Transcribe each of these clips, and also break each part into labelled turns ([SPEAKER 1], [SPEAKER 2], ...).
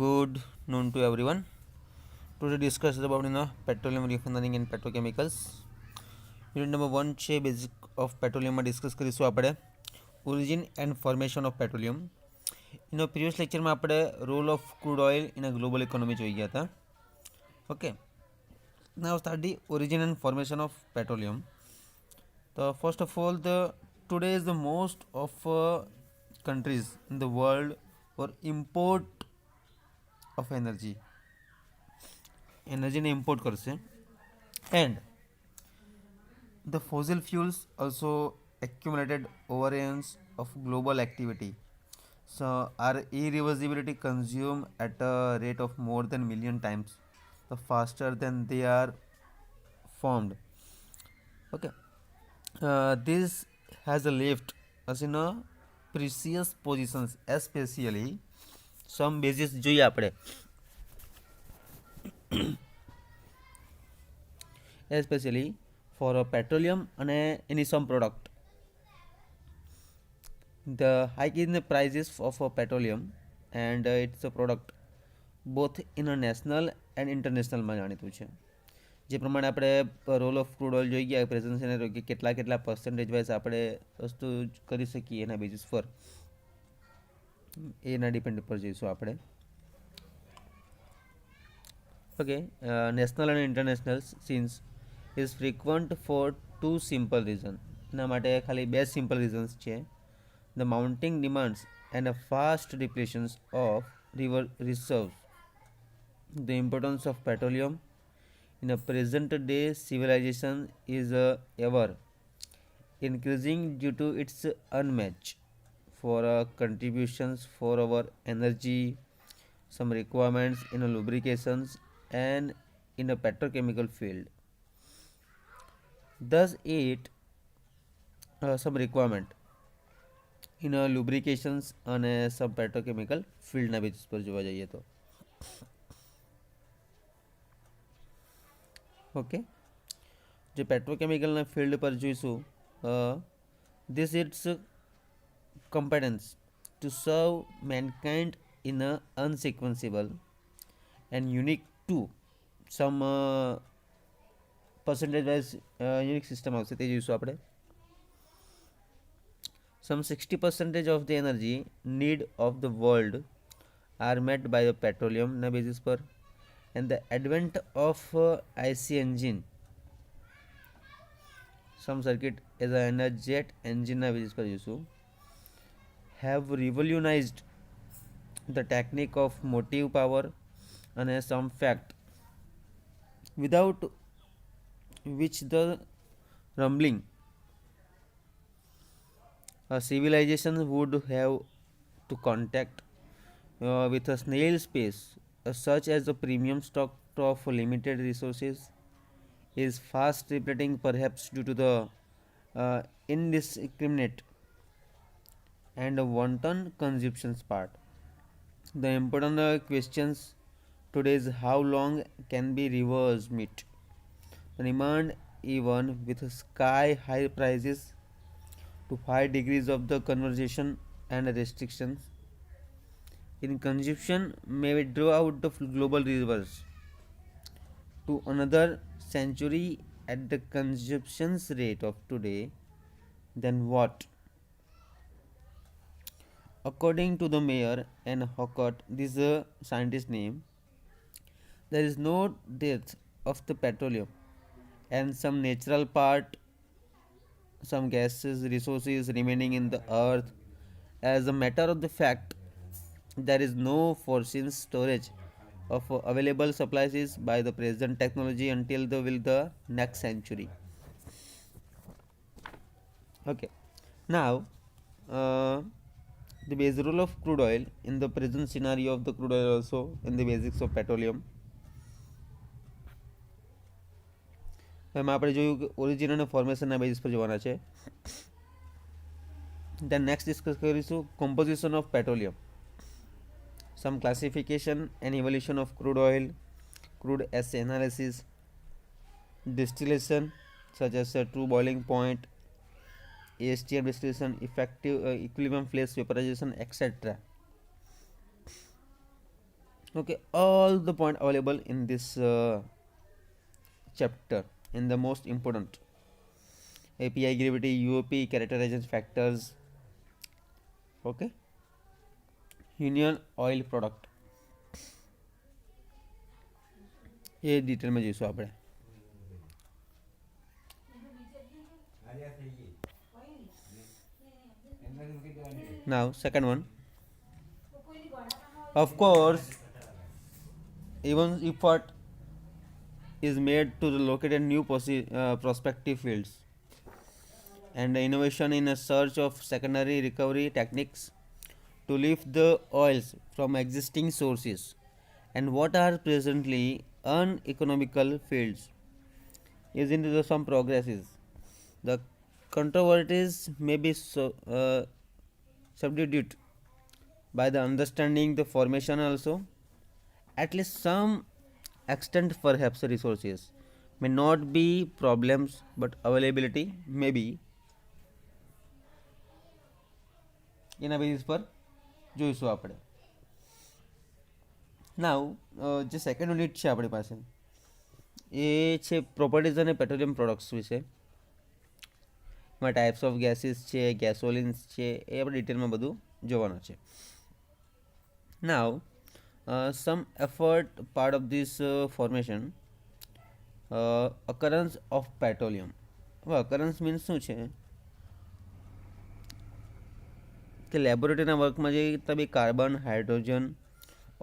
[SPEAKER 1] Good noon to everyone. Today discuss about petroleum refinery and petrochemicals. Unit number 1 છે basic of પેટ્રોલિયમમાં discuss કરીશું આપણે origin and formation of petroleum. એનો previous લેક્ચરમાં આપણે role of crude oil in a global economy જોઈ ગયા હતા. Okay, now start the origin and formation of petroleum. તો first of all today is the most of countries in the world for import of એનર્જીને import કરશે. And the fossil fuels also accumulated overruns of global activity, so are irreversibility consumed at a rate of more than million times the faster than they are formed. Okay, this has left us in a precious positions, especially some basis જોઈએ આપણે, especially for petroleum and any some product. The hike in the prices of petroleum and its a product both in a national and international માં જાણીતું છે. જે પ્રમાણે આપણે role of crude oil જોઈ ગયા પ્રેઝન્ટ સિનેરિયો કે કેટલા કેટલા પર્સન્ટેજ વાઇઝ આપણે વસ્તુ કરી શકીએ એના બેઝિસ પર, એના ડિપેન્ડ પર જઈશું આપણે. ઓકે, નેશનલ અને international scenes is frequent for two simple reason. એના માટે ખાલી બે સિમ્પલ રીઝન્સ છે. The mounting demands and a fast depletions of river reserves. The importance of petroleum in a present day civilization is ever increasing due to its unmatched for contributions for our energy, some requirements in a lubrications and in a petrochemical field. Thus it some requirement in lubrications અને sub petrochemical ફિલ્ડના basis પર જોવા જઈએ તો. Okay, જે પેટ્રોકેમિકલના field પર જોઈશું, this its competence to serve mankind in a unsequenceable and unique to some percentage wise unique system આવશે તે જોઈશું આપણે. Some 60% of the energy need of the world are met by the petroleum na basis per, and the advent of IC engine, some circuit as a energet engine na basis per use have revolutionized the technique of motive power and some fact without which the rumbling a civilization would have to contact with a snail's pace, such as the premium stock of limited resources is fast depleting, perhaps due to the indiscriminate and wanton consumptions part. The important questions today is how long can be rivers meet the demand even with sky high prices to 5 degrees of the conversion and restrictions in consumption may draw out the global rivers to another century at the consumption rate of today. Then what? According to the mayor and Hocott, this scientist name, there is no dearth of the petroleum and some natural part, some gases resources remaining in the earth. As a matter of the fact, there is no foreseen storage of available supplies by the present technology until the next century. Okay, now the basic role of crude oil in the present scenario of the crude oil also in the basics of petroleum. એમાં આપણે જોયું કે origin અને ફોર્મેશનના basis પર જોવાના છે. Then next discuss કરીશું composition of petroleum, some classification and evolution of crude oil, crude as analysis, distillation such as true boiling point, ASTM distillation, effective equilibrium, flash vaporization, etc. Okay, all the point available in this chapter in the most important API gravity, UOP, characterization factors. Okay, union oil product એ ડિટેલમાં જોઈશું આપણે. Now second one, of course, even effort is made to locate a new prospective fields and innovation in a search of secondary recovery techniques to lift the oils from existing sources and what are presently uneconomical fields is into the some progresses. The controversies may be subdued by the understanding the formation also. At least some extent perhaps resources may not be problems but availability may be. એના basis પર જોઈશું આપણે. નાવ જે second unit છે આપણી પાસે એ છે properties અને પેટ્રોલિયમ પ્રોડક્ટ્સ વિશે. એમાં ટાઈપ્સ ઓફ ગેસીસ છે, ગેસોલિન્સ છે, એ આપણે ડિટેલમાં બધું જોવાનું છે. નાવ some effort part of this formation occurrence of petroleum. હવે occurrence means શું છે કે લેબોરેટરીના વર્કમાં જે તમે કાર્બન, હાઇડ્રોજન,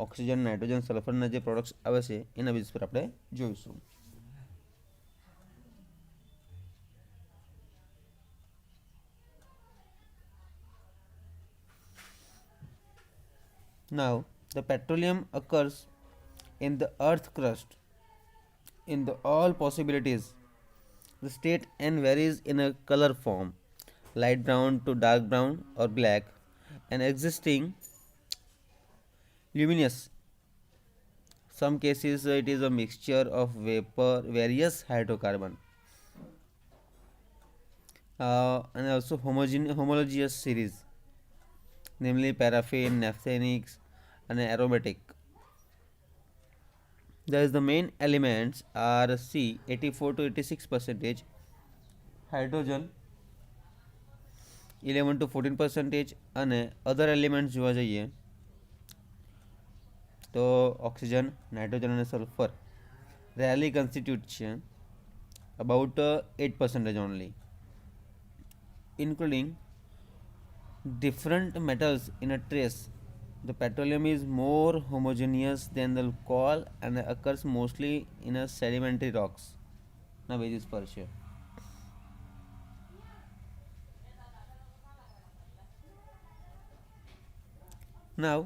[SPEAKER 1] ઓક્સિજન, નાઇટ્રોજન, સલ્ફરના જે પ્રોડક્ટ્સ આવે છે એના બેઝ પર આપણે જોઈશું. Now, the petroleum occurs in the earth crust in the all possibilities. The state and varies in a color form, light brown to dark brown or black, and existing luminous. Some cases it is a mixture of vapor, various hydrocarbon, and also homogeneous series, namely paraffin, naphthenics, and aromatic. Thus the main elements are C 84 to 86 percentage, hydrogen 11 to 14 percentage, અને અધર elements જોવા જઈએ તો oxygen, nitrogen અને sulphur rarely constitute છે about 8% only, including different metals in a trace. The petroleum is more homogeneous than the alcohol and occurs mostly in a sedimentary rocks. ના basis પર છે. નાવ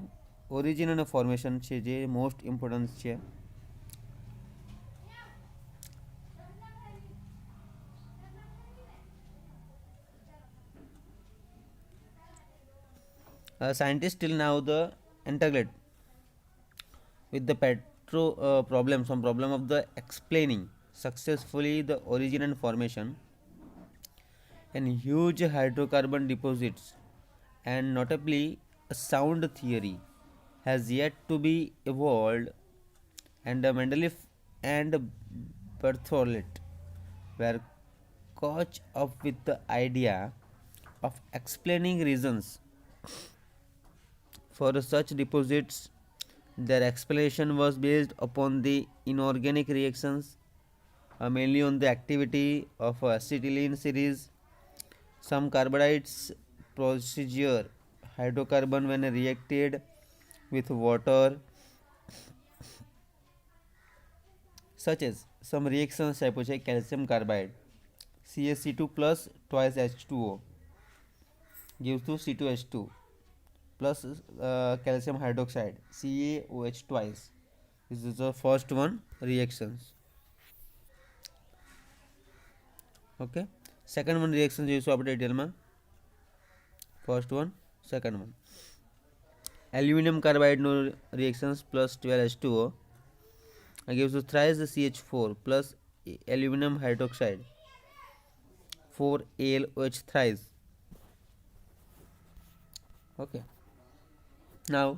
[SPEAKER 1] origin અને formation છે જે most importance છે. Scientists till now the integrate with the some problem of the explaining successfully the origin and formation and huge hydrocarbon deposits, and notably a sound theory has yet to be evolved, and Mendeleev and Berthollet were caught up with the idea of explaining reasons for such deposits. Their explanation was based upon the inorganic reactions, mainly on the activity of acetylene series, some carbides procedure, hydrocarbon when reacted with water, such as some reactions type છે calcium carbide CaC2 plus twice H2O gives to C2H2 plus calcium hydroxide CaOH twice. This is the first one reactions. Okay, second one reaction જોઈશું આપણે ડિટેલમાં. First one, second one. Aluminum carbide no reactions plus 12H2O gives us thrice the CH4 plus aluminum hydroxide 4AlOH thrice. Okay. Now,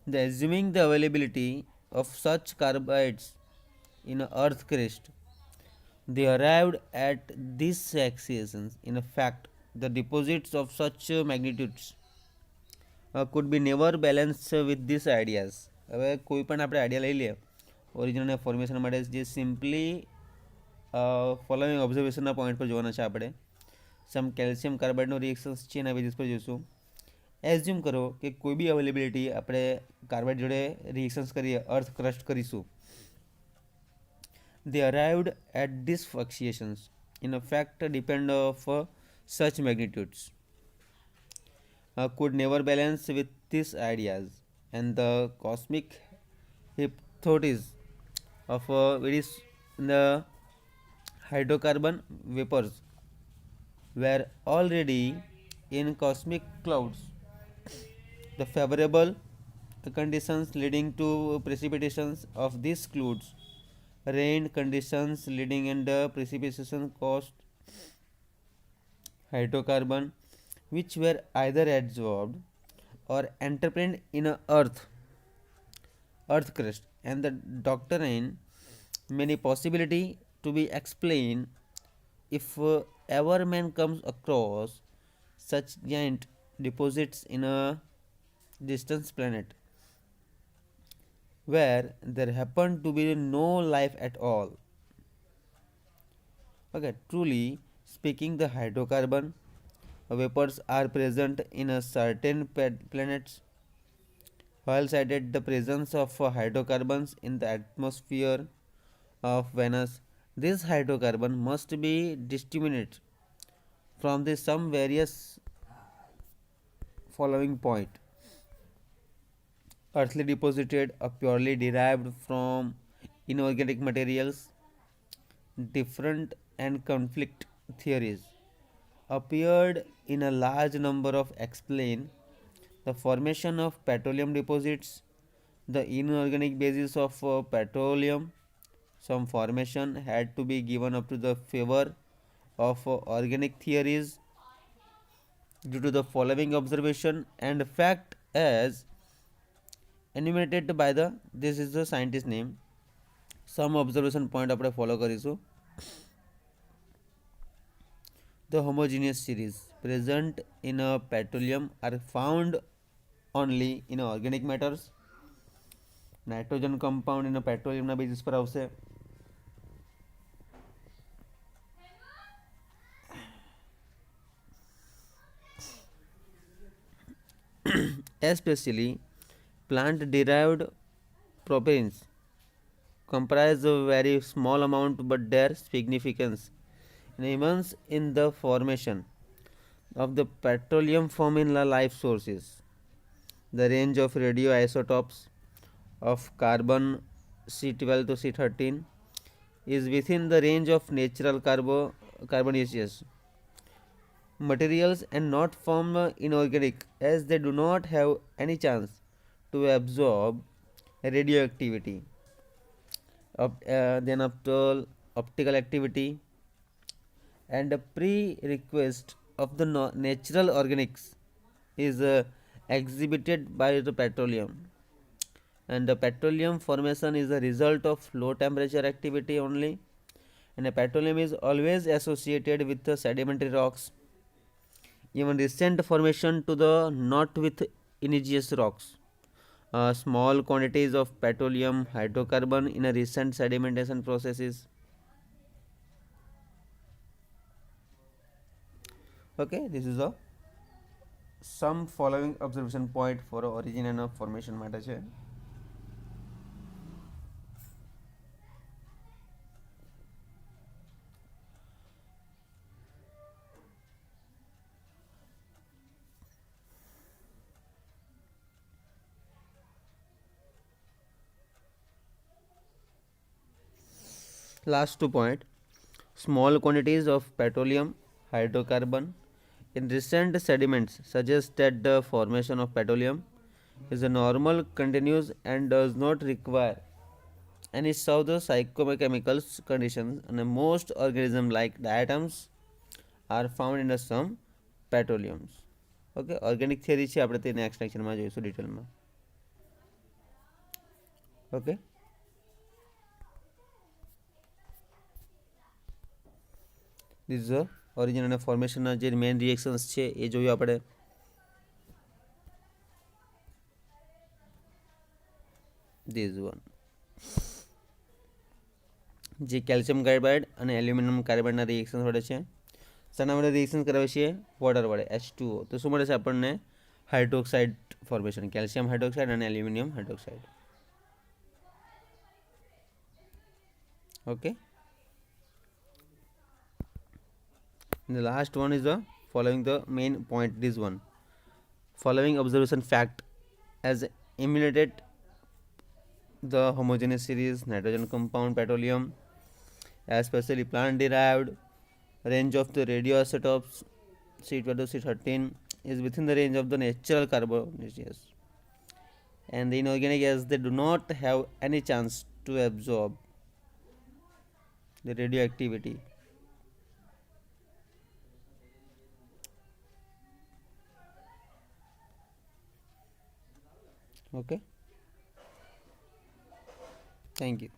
[SPEAKER 1] the assuming the availability of such carbides in earth crust. They arrived at these accretions. In fact, the deposits of such magnitudes could be never balanced with these ideas. હવે કોઈ પણ આપણે idea લઈ લઈએ original formation માટે, જે simply following ઓબ્ઝર્વેશનના point પર જોવાના છે આપણે. સમ કેલ્શિયમ કાર્બાઇડનો રિએક્શન્સ છે એના બેઝિસ પર જોઈશું. એઝ્યુમ કરો કે કોઈ બી અવેલેબિલિટી આપણે કાર્બાઇડ જોડે રિએક્શન્સ કરીએ, અર્થ ક્રસ્ટ કરીશું. They arrived at these fluctuations in fact depend of such magnitudes could never balance with these ideas, and the cosmic hypothesis of the hydrocarbon vapors were already in cosmic clouds. The favorable conditions leading to precipitations of these clouds, rain conditions leading in the precipitation caused hydrocarbon which were either absorbed or entrapped in a earth crust, and the doctrine many possibility to be explained if ever man comes across such giant deposits in a distant planet where there happened to be no life at all. Okay, truly speaking, the hydrocarbon vapors are present in a certain planets. While cited the presence of hydrocarbons in the atmosphere of Venus, this hydrocarbon must be distinguished from the some various following point. Earthly deposited are purely derived from inorganic materials. Different and conflict theories appeared in a large number of explain the formation of petroleum deposits, the inorganic basis of petroleum. Some formation had to be given up to the favor of organic theories due to the following observation and fact as enumerated by the, this is the scientist name. Some observation point આપણે follow કરીશું. The homogeneous series present in a petroleum are found only in organic matters. Nitrogen compound એના પેટ્રોલિયમના basis પર આવશે. Especially plant derived proteins comprise a very small amount, but their significance remains in the formation of the petroleum formula life sources. The range of radioisotopes of carbon C12 to C13 is within the range of natural carbonaceous materials and not from inorganic, as they do not have any chance to absorb radioactivity. Then optical activity and a prerequisite of the natural organics is exhibited by the petroleum, and the petroleum formation is a result of low temperature activity only, and the petroleum is always associated with the sedimentary rocks, even recent formation to the not with igneous rocks. Small quantities of petroleum hydrocarbon in a recent sedimentation processes. Okay, this is a some following observation point for origin and formation માટે છે. Last 2 point. Small quantities of petroleum hydrocarbon in recent sediments suggest that the formation of petroleum is a normal, continuous, and does not require any of the psychochemical conditions, and most organisms like diatoms are found in some petroleums. Okay, organic theory છે, આપણે તે next લેક્ચરમાં જોઈશું ડિટેલમાં. Okay, this is origin અને ફોર્મેશનના જે main reactions છે એ જોયું આપણે. ધીસ વન જે કેલ્શિયમ કાર્બાઇડ અને એલ્યુમિનિયમ કાર્બાઇડના રિએક્શન વડે છે. શાના વડે રિએક્શન કરાવે છે? વોટર વડે, H2O. તો શું મળે છે આપણને? હાઇડ્રોક્સાઇડ ફોર્મેશન, કેલ્શિયમ હાઇડ્રોક્સાઇડ અને aluminium hydroxide. Okay, the last one is the following the main point. This one, following observation fact as emulated the homogeneous series nitrogen compound petroleum, especially plant derived, range of the radioisotopes C12 C13 is within the range of the natural carbonaceous, and the inorganic gas they do not have any chance to absorb the radioactivity. Okay, thank you.